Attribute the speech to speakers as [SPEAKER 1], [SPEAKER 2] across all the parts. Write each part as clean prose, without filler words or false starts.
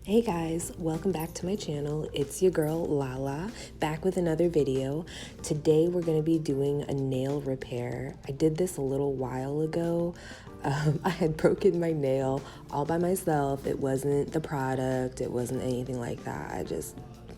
[SPEAKER 1] Hey guys, welcome back to my channel. It's your girl Lala, back with another video. Today we're going to be doing a nail repair. I did this a little while ago. I had broken my nail all by myself. It wasn't the product, it wasn't anything like that. I just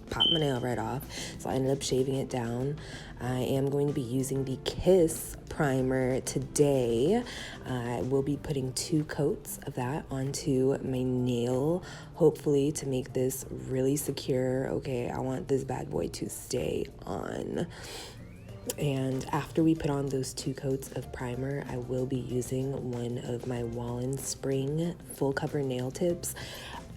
[SPEAKER 1] popped my nail right off, so I ended up shaving it down. I am going to be using the Kiss primer today. I will be putting 2 coats of that onto my nail, hopefully to make this really secure. Okay, I want this bad boy to stay on. And after we put on those 2 coats of primer, I will be using one of my Wallen Spring full cover nail tips.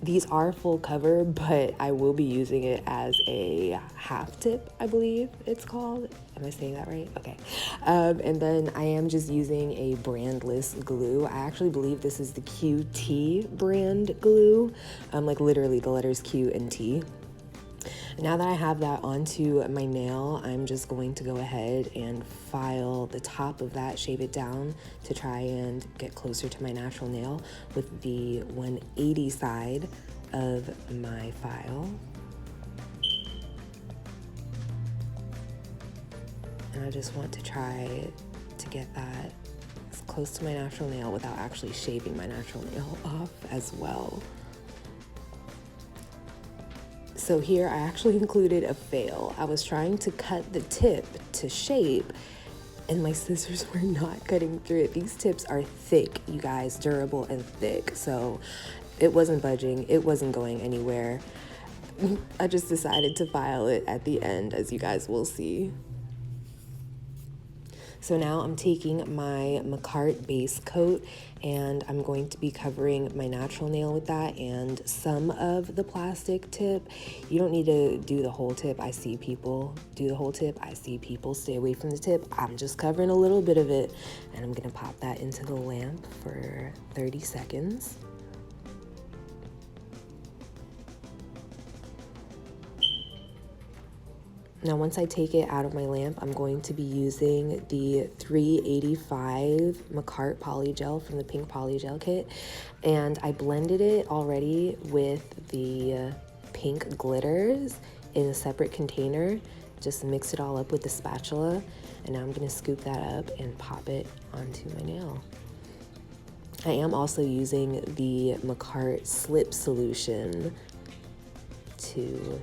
[SPEAKER 1] These are full cover, but I will be using it as a half tip, I believe it's called. Am I saying that right? Okay. And then I am just using a brandless glue. I actually believe this is the QT brand glue. Like literally the letters Q and T. Now that I have that onto my nail, I'm just going to go ahead and file the top of that, shave it down to try and get closer to my natural nail with the 180 side of my file. And I just want to try to get that as close to my natural nail without actually shaving my natural nail off as well. So here I actually included a fail. I was trying to cut the tip to shape and my scissors were not cutting through it. These tips are thick, you guys, durable and thick. So it wasn't budging, it wasn't going anywhere. I just decided to file it at the end, as you guys will see. So now I'm taking my Makartt base coat and I'm going to be covering my natural nail with that and some of the plastic tip. You don't need to do the whole tip. I see people do the whole tip. I see people stay away from the tip. I'm just covering a little bit of it and I'm gonna pop that into the lamp for 30 seconds. Now, once I take it out of my lamp, I'm going to be using the 385 Makartt Polygel from the Pink Polygel Kit. And I blended it already with the pink glitters in a separate container. Just mix it all up with the spatula. And now I'm going to scoop that up and pop it onto my nail. I am also using the Makartt Slip Solution to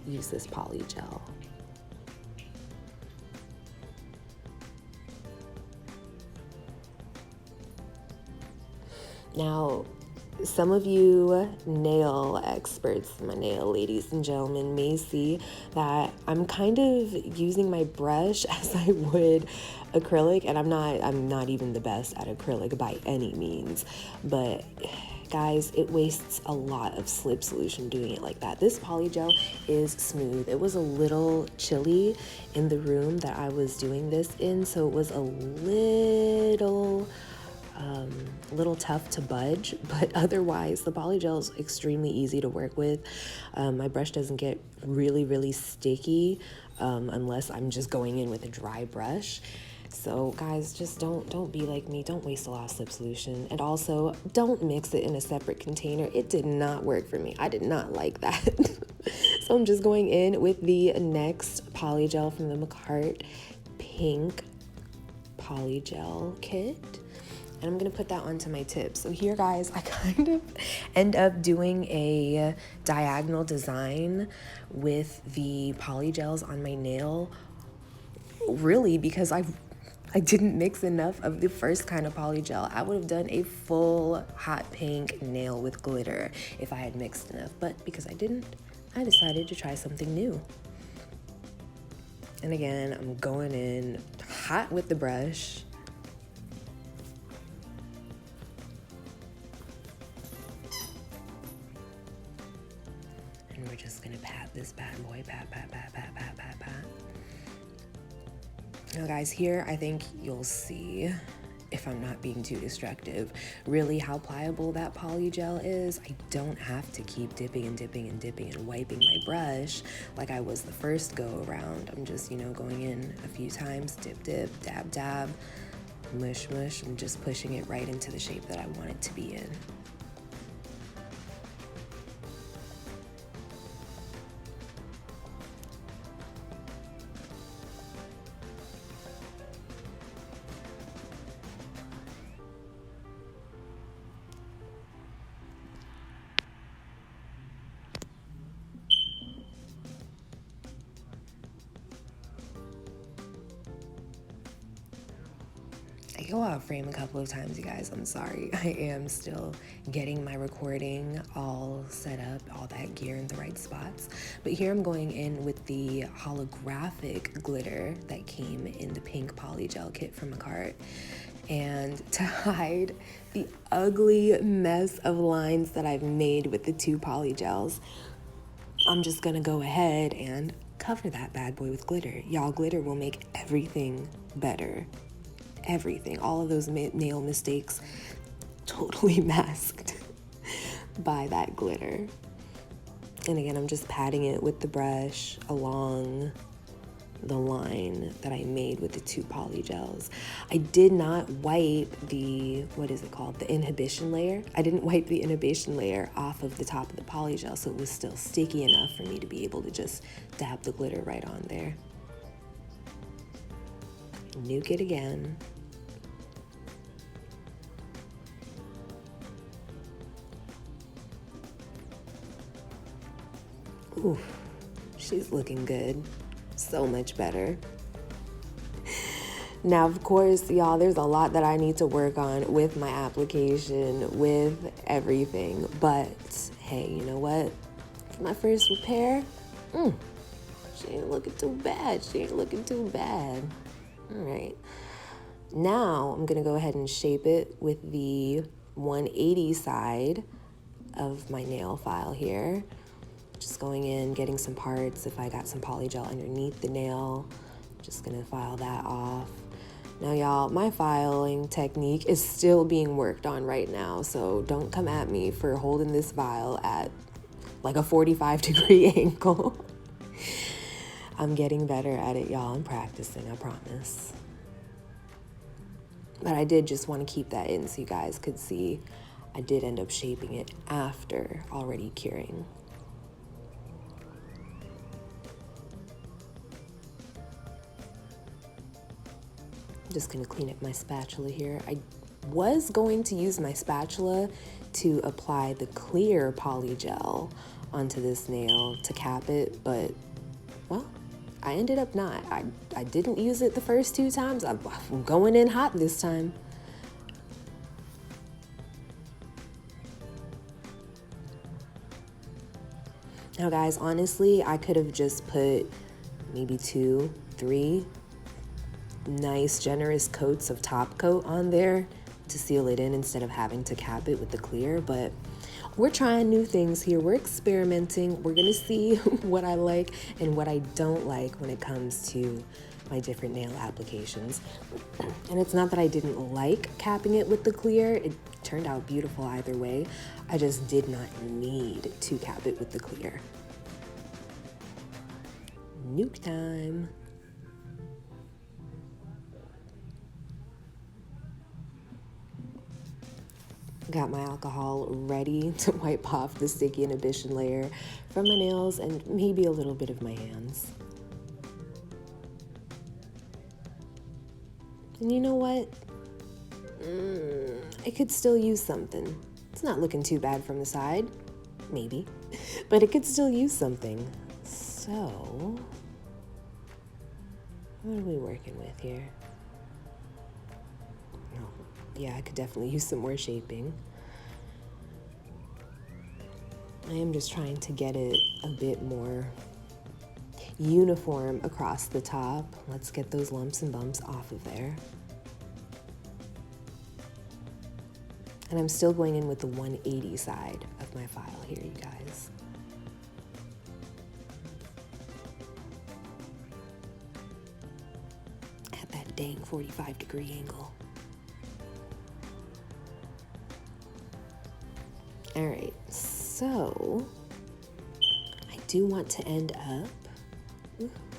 [SPEAKER 1] use this polygel. Now, some of you nail experts, my nail ladies and gentlemen, may see that I'm kind of using my brush as I would acrylic, and I'm not even the best at acrylic by any means, but guys, it wastes a lot of slip solution doing it like that. This polygel is smooth. It was a little chilly in the room that I was doing this in, so it was a little tough to budge, but otherwise the polygel is extremely easy to work with. My brush doesn't get really sticky unless I'm just going in with a dry brush. So guys, just don't be like me. Don't waste a lot of slip solution. And also, don't mix it in a separate container. It did not work for me. I did not like that. So I'm just going in with the next polygel from the Makartt Pink Polygel Kit. And I'm going to put that onto my tip. So here, guys, I kind of end up doing a diagonal design with the polygels on my nail, really, because I didn't mix enough of the first kind of polygel. I would have done a full hot pink nail with glitter if I had mixed enough, but because I didn't, I decided to try something new. And again, I'm going in hot with the brush. And we're just gonna pat this bad boy, pat. Now guys, here I think you'll see, if I'm not being too destructive, really how pliable that polygel is. I don't have to keep dipping and wiping my brush like I was the first go around. I'm just, going in a few times, dip, dab, mush. I'm just pushing it right into the shape that I want it to be in. go out frame a couple of times, you guys. I'm sorry. I am still getting my recording all set up, all that gear in the right spots. But here I'm going in with the holographic glitter that came in the pink polygel kit from Makartt. And to hide the ugly mess of lines that I've made with the two polygels, I'm just gonna go ahead and cover that bad boy with glitter. Y'all, glitter will make everything better. Everything. All of those nail mistakes totally masked by that glitter. And again, I'm just patting it with the brush along the line that I made with the two polygels. I did not wipe the, what is it called? The inhibition layer. I didn't wipe the inhibition layer off of the top of the polygel, so it was still sticky enough for me to be able to just dab the glitter right on there. Nuke it again. Ooh, she's looking good. So much better. Now, of course, y'all, there's a lot that I need to work on with my application, with everything. But hey, you know what? For my first repair, she ain't looking too bad. She ain't looking too bad. All right. Now I'm gonna go ahead and shape it with the 180 side of my nail file here. Just going in, getting some parts. If I got some polygel underneath the nail, just gonna file that off. Now, y'all, my filing technique is still being worked on right now, so don't come at me for holding this file at like a 45-degree angle. I'm getting better at it, y'all. I'm practicing, I promise. But I did just want to keep that in so you guys could see I did end up shaping it after already curing. Just gonna clean up my spatula here. I was going to use my spatula to apply the clear polygel onto this nail to cap it, but well, I ended up not. I didn't use it the first two times. I'm going in hot this time. Now guys, honestly, I could have just put maybe 2, 3 nice generous coats of top coat on there to seal it in instead of having to cap it with the clear, but we're trying new things here. We're experimenting. We're gonna see what I like and what I don't like when it comes to my different nail applications. And it's not that I didn't like capping it with the clear. It turned out beautiful either way. I just did not need to cap it with the clear. Nuke time. Got my alcohol ready to wipe off the sticky inhibition layer from my nails and maybe a little bit of my hands. And you know what? It could still use something. It's not looking too bad from the side, maybe, but it could still use something. So, what are we working with here? Yeah, I could definitely use some more shaping. I am just trying to get it a bit more uniform across the top. Let's get those lumps and bumps off of there. And I'm still going in with the 180 side of my file here, you guys. At that dang 45-degree angle. All right, so I do want to end up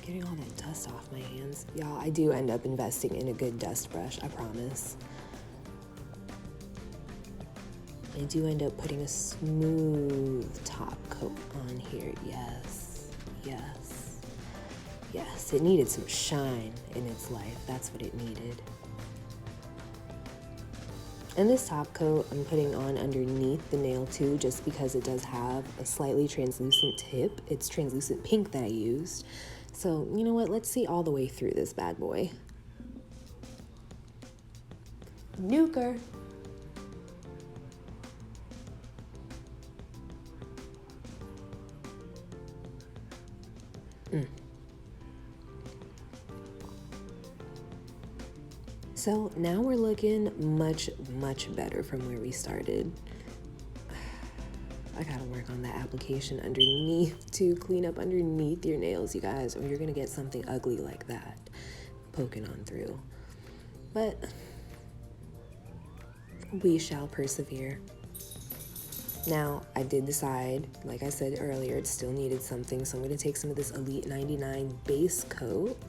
[SPEAKER 1] getting all that dust off my hands. Y'all, I do end up investing in a good dust brush, I promise. I do end up putting a smooth top coat on here. Yes, yes, yes. It needed some shine in its life. That's what it needed. And this top coat I'm putting on underneath the nail too, just because it does have a slightly translucent tip. It's translucent pink that I used. So, you know what? Let's see all the way through this bad boy. Nuker. So now we're looking much, much better from where we started. I gotta work on that application underneath to clean up underneath your nails, you guys, or you're gonna get something ugly like that poking on through. But we shall persevere. Now, I did decide, like I said earlier, it still needed something, so I'm gonna take some of this Elite 99 base coat.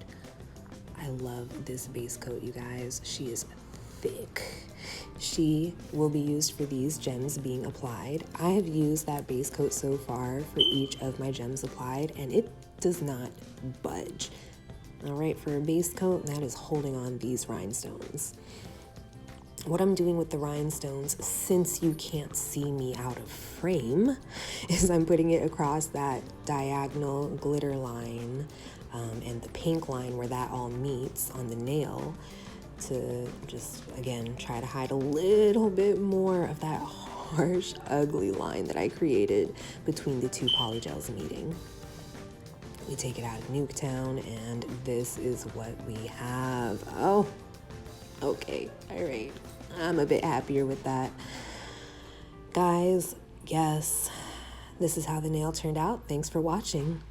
[SPEAKER 1] I love this base coat, you guys. She is thick. She will be used for these gems being applied. I have used that base coat so far for each of my gems applied, and it does not budge. All right, for a base coat, that is holding on these rhinestones. What I'm doing with the rhinestones, since you can't see me out of frame, is I'm putting it across that diagonal glitter line and the pink line where that all meets on the nail to just, again, try to hide a little bit more of that harsh, ugly line that I created between the two polygels meeting. We take it out of Nuketown, and this is what we have. Oh, okay, all right. I'm a bit happier with that. Guys, yes, this is how the nail turned out. Thanks for watching.